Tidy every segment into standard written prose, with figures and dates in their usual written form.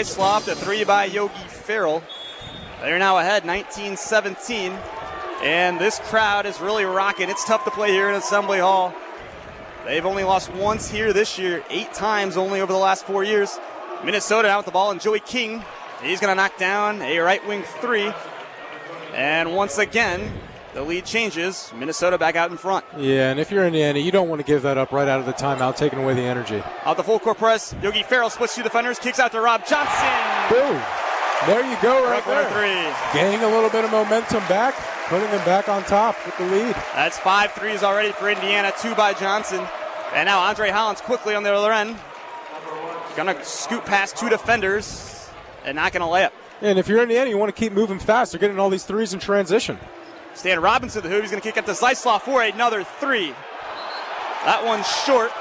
Slopped a three by Yogi Ferrell. They're now ahead 19-17, and this crowd is really rocking. It's tough to play here in Assembly Hall. They've only lost once here this year, 8 times only over the last 4 years. Minnesota out with the ball, and Joey King, he's going to knock down a right wing three. And once again, the lead changes. Minnesota back out in front. Yeah, and if you're Indiana, you don't want to give that up right out of the timeout, taking away the energy. Out the full court press, Yogi Ferrell splits 2 defenders, kicks out to Rob Johnson. Boom. There you go right there. Three. Gaining a little bit of momentum back, putting them back on top with the lead. That's 5 threes already for Indiana, 2 by Johnson. And now Andre Hollins quickly on the other end. Gonna scoot past 2 defenders and not gonna lay up. And if you're Indiana, you want to keep moving fast. They're getting all these threes in transition. Stan Robinson, the hoop, he's going to kick up to Zeislaw for another 3. That one's short.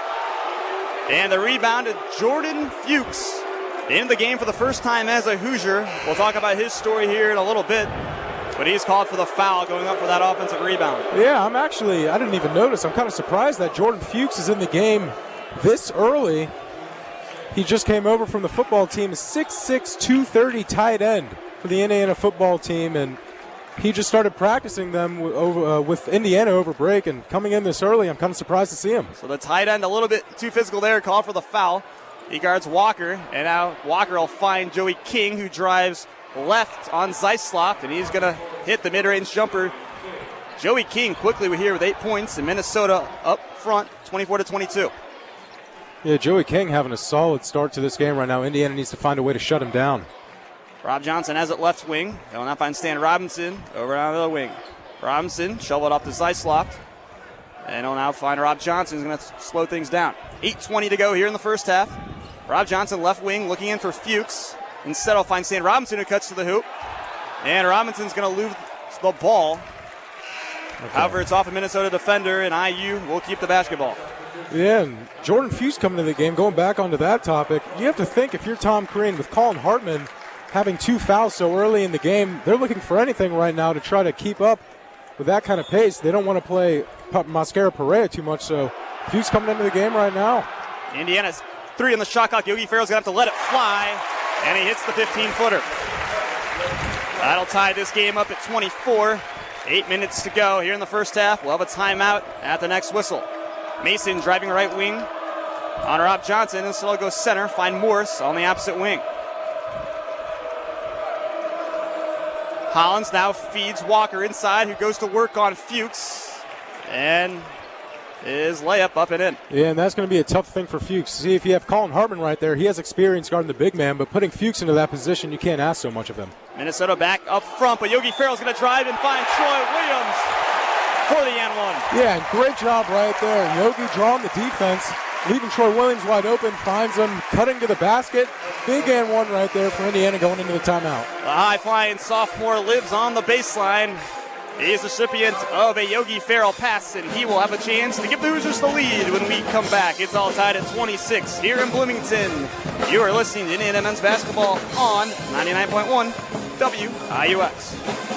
And the rebound to Jordan Fuchs in the game for the first time as a Hoosier. We'll talk about his story here in a little bit. But he's called for the foul going up for that offensive rebound. Yeah, I didn't even notice. I'm kind of surprised that Jordan Fuchs is in the game this early. He just came over from the football team, 6'6", 230 tight end for the Indiana football team, and he just started practicing them with Indiana over break, and coming in this early, I'm kind of surprised to see him. So the tight end a little bit too physical there, called for the foul. He guards Walker, and now Walker will find Joey King, who drives left on Zeislaw, and he's going to hit the mid-range jumper. Joey King quickly here with 8 points, and Minnesota up front, 24-22. Yeah, Joey King having a solid start to this game right now. Indiana needs to find a way to shut him down. Rob Johnson has it left wing. He'll now find Stan Robinson over on the other wing. Robinson shoveled off to Zeisloft. And he'll now find Rob Johnson, who's going to slow things down. 8:20 to go here in the first half. Rob Johnson left wing looking in for Fuchs. Instead, he'll find Stan Robinson, who cuts to the hoop. And Robinson's going to lose the ball. Okay. However, it's off a Minnesota defender, and IU will keep the basketball. Yeah, and Jordan Fuchs coming to the game, going back onto that topic, you have to think if you're Tom Crean with Colin Hartman having 2 fouls so early in the game, they're looking for anything right now to try to keep up with that kind of pace. They don't want to play Mascara Perea too much, so Fuchs coming into the game right now. Indiana's 3 on the shot clock. Yogi Ferrell's going to have to let it fly, and he hits the 15-footer. That'll tie this game up at 24. 8 minutes to go here in the first half. We'll have a timeout at the next whistle. Mason driving right wing on Rob Johnson, and so he'll go center, find Morris on the opposite wing. Hollins now feeds Walker inside, who goes to work on Fuchs, and his layup up and in. Yeah, and that's going to be a tough thing for Fuchs. See, if you have Colin Hartman right there, he has experience guarding the big man, but putting Fuchs into that position, you can't ask so much of him. Minnesota back up front, but Yogi Ferrell's going to drive and find Troy Williams for the N1. Yeah, and great job right there. Yogi drawing the defense, leaving Troy Williams wide open, finds him, cutting to the basket. Big N1 right there for Indiana going into the timeout. The high-flying sophomore lives on the baseline. He is the recipient of a Yogi Ferrell pass, and he will have a chance to give the Hoosiers the lead when we come back. It's all tied at 26 here in Bloomington. You are listening to Indiana men's basketball on 99.1 WIUX.